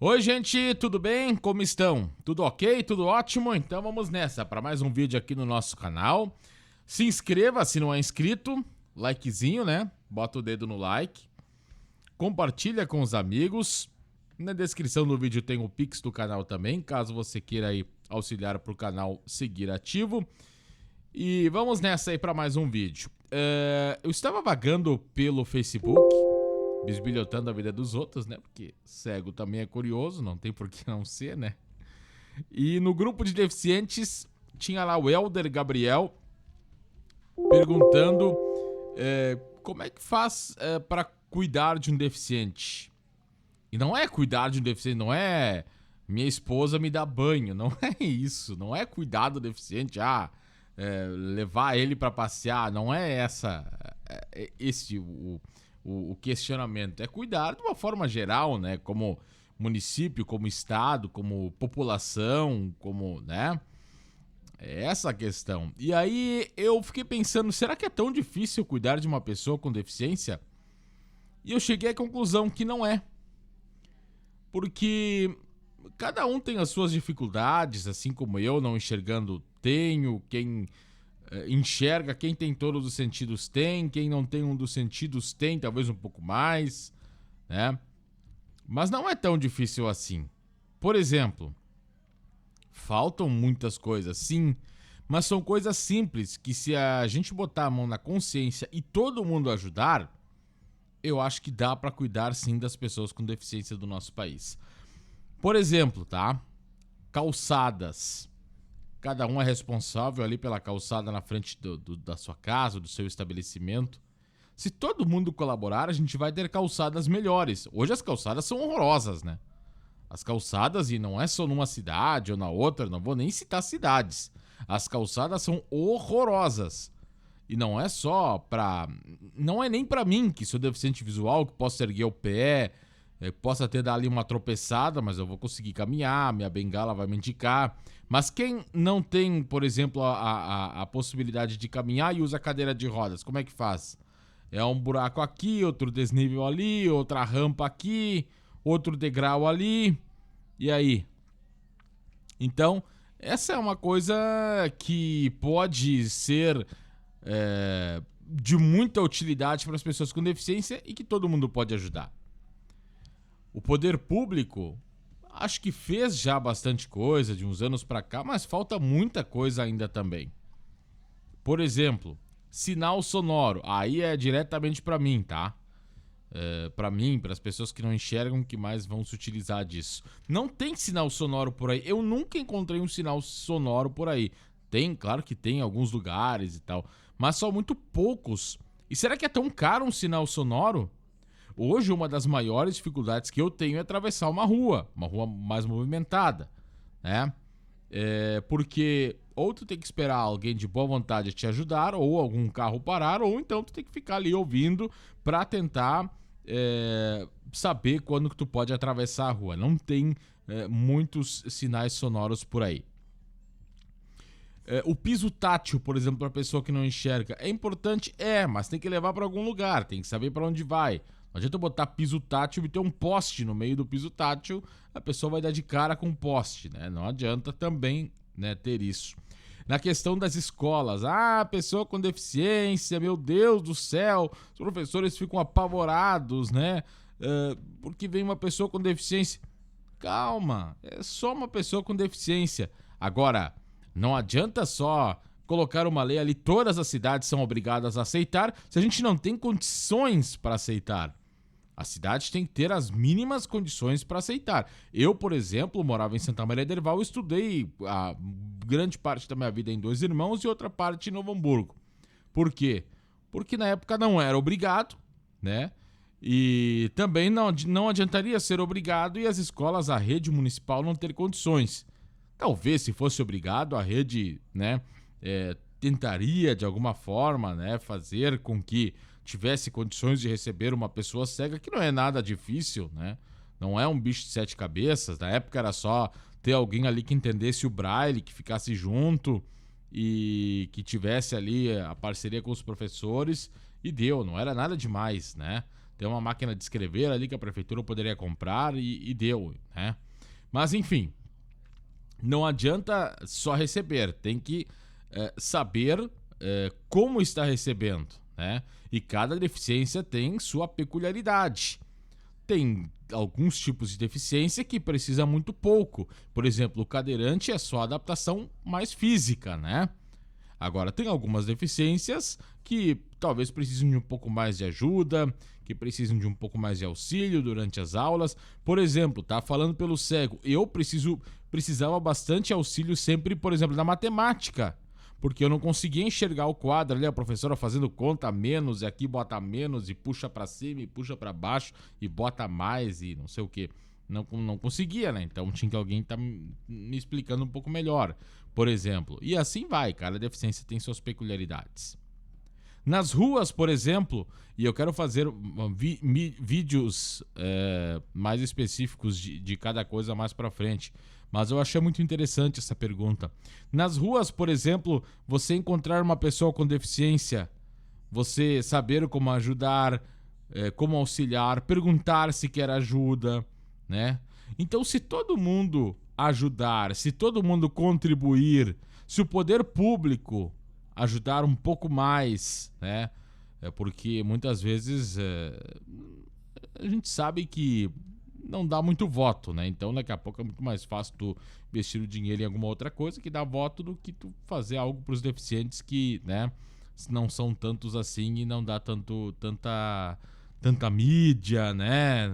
Oi, gente, tudo bem? Como estão? Tudo ok? Tudo ótimo? Então vamos nessa para mais um vídeo aqui no nosso canal. Se inscreva se não é inscrito, likezinho, né? Bota o dedo no like. Compartilha com os amigos. Na descrição do vídeo tem o Pix do canal também, caso você queira aí auxiliar para o canal seguir ativo. E vamos nessa aí para mais um vídeo. Eu estava vagando pelo Facebook, bisbilhotando a vida dos outros, né? Porque cego também é curioso, não tem por que não ser, né? E no grupo de deficientes tinha lá o Helder Gabriel perguntando como é que faz para cuidar de um deficiente. E não é cuidar de um deficiente, não é minha esposa me dá banho, não é isso, não é cuidar do deficiente, levar ele para passear, não é esse o questionamento. É cuidar de uma forma geral, né? Como município, como estado, como população, como, né? É essa a questão. E aí eu fiquei pensando, será que é tão difícil cuidar de uma pessoa com deficiência? E eu cheguei à conclusão que não é. Porque cada um tem as suas dificuldades, assim como eu, não enxergando, tenho, quem enxerga, quem tem todos os sentidos tem, quem não tem um dos sentidos tem, talvez um pouco mais, né? Mas não é tão difícil assim. Por exemplo, faltam muitas coisas, sim, mas são coisas simples que, se a gente botar a mão na consciência e todo mundo ajudar, eu acho que dá para cuidar sim das pessoas com deficiência do nosso país. Por exemplo, tá? Calçadas. Cada um é responsável ali pela calçada na frente da sua casa, do seu estabelecimento. Se todo mundo colaborar, a gente vai ter calçadas melhores. Hoje as calçadas são horrorosas, né? As calçadas, e não é só numa cidade ou na outra, não vou nem citar cidades. As calçadas são horrorosas. E não é só pra... Não é nem pra mim, que sou deficiente visual, que posso erguer o pé, possa ter dado ali uma tropeçada, mas eu vou conseguir caminhar, minha bengala vai me indicar. Mas quem não tem, por exemplo, a possibilidade de caminhar e usa cadeira de rodas, como é que faz? É um buraco aqui, outro desnível ali, outra rampa aqui, outro degrau ali, e aí? Então, essa é uma coisa que pode ser de muita utilidade para as pessoas com deficiência e que todo mundo pode ajudar. O poder público, acho que fez já bastante coisa de uns anos para cá, mas falta muita coisa ainda também. Por exemplo, sinal sonoro. Aí é diretamente para mim, tá? Para mim, para as pessoas que não enxergam, que mais vão se utilizar disso. Não tem sinal sonoro por aí. Eu nunca encontrei um sinal sonoro por aí. Tem, claro que tem em alguns lugares e tal, mas são muito poucos. E será que é tão caro um sinal sonoro? Hoje, uma das maiores dificuldades que eu tenho é atravessar uma rua mais movimentada, né? Porque ou tu tem que esperar alguém de boa vontade te ajudar, ou algum carro parar, ou então tu tem que ficar ali ouvindo para tentar saber quando que tu pode atravessar a rua. Não tem muitos sinais sonoros por aí. O piso tátil, por exemplo, para pessoa que não enxerga, é importante? Mas tem que levar para algum lugar, tem que saber para onde vai. Não adianta botar piso tátil e ter um poste no meio do piso tátil, a pessoa vai dar de cara com um poste, né? Não adianta também, né, ter isso. Na questão das escolas, pessoa com deficiência, meu Deus do céu, os professores ficam apavorados, né? Porque vem uma pessoa com deficiência. Calma, é só uma pessoa com deficiência. Agora, não adianta só colocar uma lei ali, todas as cidades são obrigadas a aceitar, se a gente não tem condições para aceitar. A cidade tem que ter as mínimas condições para aceitar. Eu, por exemplo, morava em Santa Maria de Herval e estudei a grande parte da minha vida em Dois Irmãos e outra parte em Novo Hamburgo. Por quê? Porque na época não era obrigado, né? E também não adiantaria ser obrigado e as escolas, a rede municipal não ter condições. Talvez, se fosse obrigado, a rede, né, tentaria de alguma forma, né, fazer com que tivesse condições de receber uma pessoa cega, que não é nada difícil, né? Não é um bicho de sete cabeças. Na época era só ter alguém ali que entendesse o braille, que ficasse junto e que tivesse ali a parceria com os professores e deu, não era nada demais, né? tem uma máquina de escrever ali que a prefeitura poderia comprar e deu, né? Mas enfim, não adianta só receber, tem que saber como está recebendo, né? E cada deficiência tem sua peculiaridade. Tem alguns tipos de deficiência que precisa muito pouco. Por exemplo, o cadeirante é só adaptação mais física, né? Agora, tem algumas deficiências que talvez precisem de um pouco mais de ajuda, que precisam de um pouco mais de auxílio durante as aulas. Por exemplo, tá falando pelo cego, eu precisava bastante auxílio sempre, por exemplo, na matemática, porque eu não conseguia enxergar o quadro ali, a professora fazendo conta menos, e aqui bota menos, e puxa pra cima, e puxa pra baixo, e bota mais, e não sei o que. Não conseguia, né? Então tinha que alguém tá me explicando um pouco melhor, por exemplo. E assim vai, cada deficiência tem suas peculiaridades. Nas ruas, por exemplo, e eu quero fazer vídeos mais específicos de cada coisa mais pra frente, mas eu achei muito interessante essa pergunta. Nas ruas, por exemplo, você encontrar uma pessoa com deficiência, você saber como ajudar, como auxiliar, perguntar se quer ajuda, né? Então, se todo mundo ajudar, se todo mundo contribuir, se o poder público ajudar um pouco mais, né? Porque muitas vezes a gente sabe que não dá muito voto, né? Então daqui a pouco é muito mais fácil tu investir o dinheiro em alguma outra coisa que dá voto do que tu fazer algo para os deficientes que, né, não são tantos assim e não dá tanta mídia, né?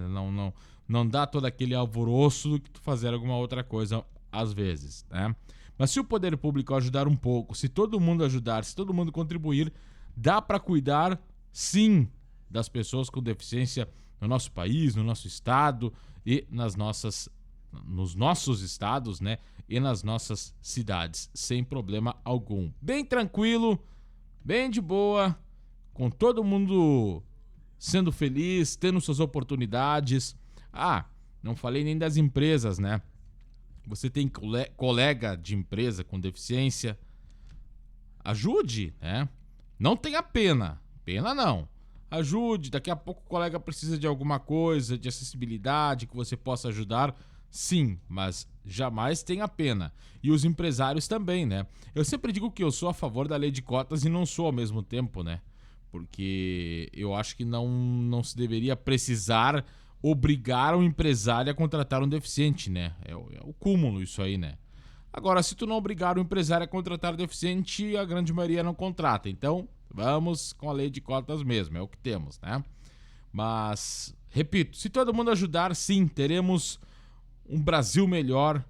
Não dá todo aquele alvoroço do que tu fazer alguma outra coisa às vezes, né? Mas se o poder público ajudar um pouco, se todo mundo ajudar, se todo mundo contribuir, dá para cuidar, sim, das pessoas com deficiência no nosso país, no nosso estado e nos nossos estados, né? E nas nossas cidades, sem problema algum. Bem tranquilo, bem de boa, com todo mundo sendo feliz, tendo suas oportunidades. Ah, não falei nem das empresas, né? Você tem colega de empresa com deficiência, ajude, né? Não tenha pena, pena não. Ajude, daqui a pouco o colega precisa de alguma coisa, de acessibilidade, que você possa ajudar, sim, mas jamais tenha pena. E os empresários também, né? Eu sempre digo que eu sou a favor da lei de cotas e não sou ao mesmo tempo, né? Porque eu acho que não se deveria precisar obrigar o empresário a contratar um deficiente, né? É o cúmulo isso aí, né? Agora, se tu não obrigar o empresário a contratar deficiente, a grande maioria não contrata. Então, vamos com a lei de cotas mesmo, é o que temos, né? Mas, repito, se todo mundo ajudar, sim, teremos um Brasil melhor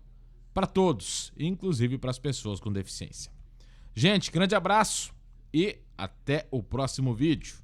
para todos, inclusive para as pessoas com deficiência. Gente, grande abraço e até o próximo vídeo.